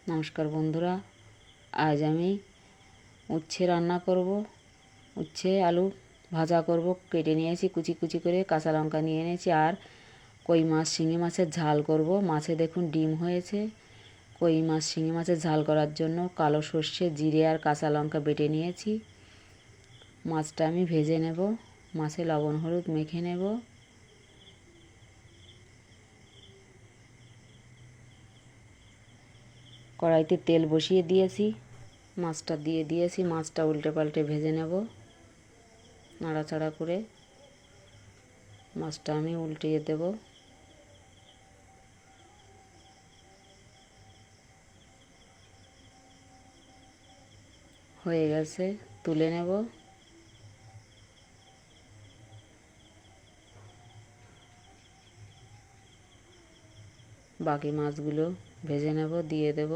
নমস্কার বন্ধুরা, আজ আমি উচ্ছে রান্না করব। উচ্ছে আলু ভাজা করব। কেটে নিয়েছি কুচি কুচি করে, কাঁচা লঙ্কা নিয়ে নিয়েছি, আর কই মাছ শিঙি মাছের ঝাল করব। মাছে দেখুন ডিম হয়েছে। কই মাছ শিঙি মাছের ঝাল করার জন্য কালো সর্ষে, জিরে আর কাঁচা লঙ্কা বেটে নিয়েছি। মাছটা আমি ভেজে নেব। মাছে লবণ হলুদ মেখে নেব। কড়াইতে তেল বসিয়ে দিয়েছি, মাছটা দিয়ে দিয়েছি। মাছটা উল্টে পাল্টে ভেজে নেব নাড়াচাড়া করে। মাছটা আমি উল্টিয়ে দেব। হয়ে গেছে, তুলে নেব। বাকি মাছগুলো ভেজে নেব, দিয়ে দেব।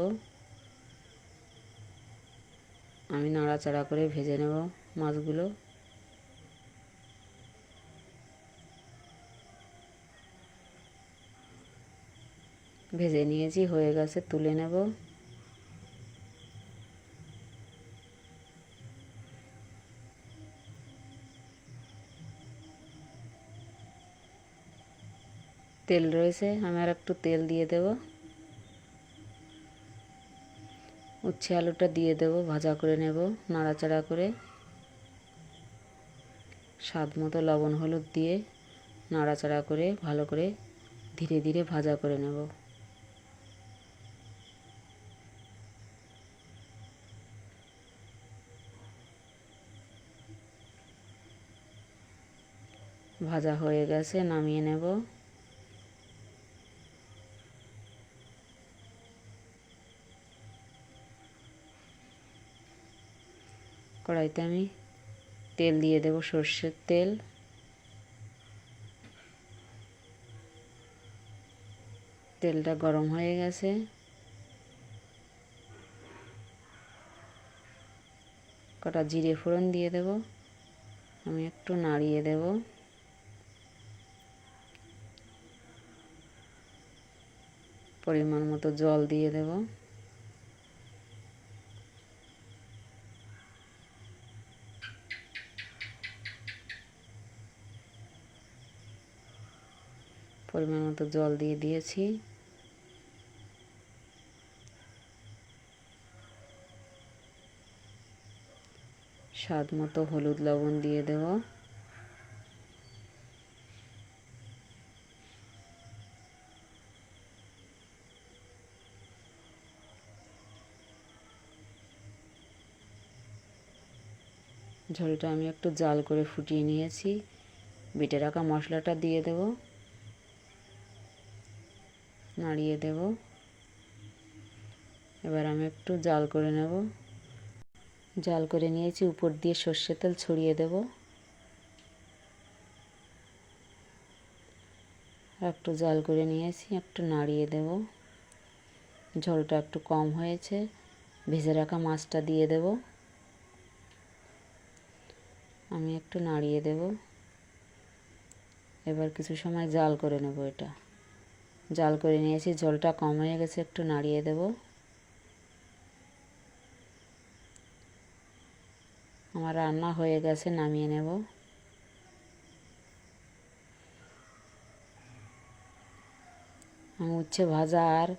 আমি নাড়াচাড়া করে ভেজে নেব মাছগুলো। ভেজে নিয়েছি, হয়ে গেছে, তুলে নেব। তেল রয়েছে, আমি আর একটু তেল দিয়ে দেব। উচ্ছে আলুটা দিয়ে দেব, ভাজা করে নেব নাড়াচাড়া করে। স্বাদ মতো লবণ হলুদ দিয়ে নাড়াচাড়া করে ভালো করে ধীরে ধীরে ভাজা করে নেব। ভাজা হয়ে গেছে, নামিয়ে নেব। কড়াইতে আমি তেল দিয়ে দেব, সর্ষের তেল। তেলটা গরম হয়ে গেছে। কটা জিরে ফোড়ন দিয়ে দেব। আমি একটু নাড়িয়ে দেব। পরিমাণ মতো জল দিয়ে দেব। পরিমাণ মতো জল দিয়ে দিয়েছি। স্বাদ মতো হলুদ লবণ দিয়ে দেব। ঝোলটা আমি একটু জাল করে ফুটিয়ে নিয়েছি। বেটে রাখা মশলাটা দিয়ে দেব, নাড়িয়ে দেব। এবার আমি একটু জাল করে নেব। জাল করে নিয়েছি, উপর দিয়ে সর্ষের তেল ছড়িয়ে দেব। একটু জাল করে নিয়েছি, একটু নাড়িয়ে দেব। ঝোলটা একটু কম হয়েছে। ভেজে রাখা মাছটা দিয়ে দেব। আমি একটু নাড়িয়ে দেব। এবার কিছু সময় জাল করে নেব। এটা জাল করে নিয়েছি, ঝোলটা কম হয়ে গেছে, একটু নাড়িয়ে দেব। আমার রান্না হয়ে গেছে, নামিয়ে নেব। আমি উচ্ছে ভাজা আর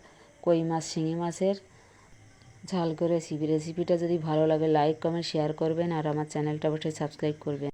কই মাছ শিঙি মাছের ঝাল করেছি। রেসিপিটা যদি ভালো লাগে লাইক কমেন্ট শেয়ার করবেন, আর আমার চ্যানেলটা অবশ্যই সাবস্ক্রাইব করবেন।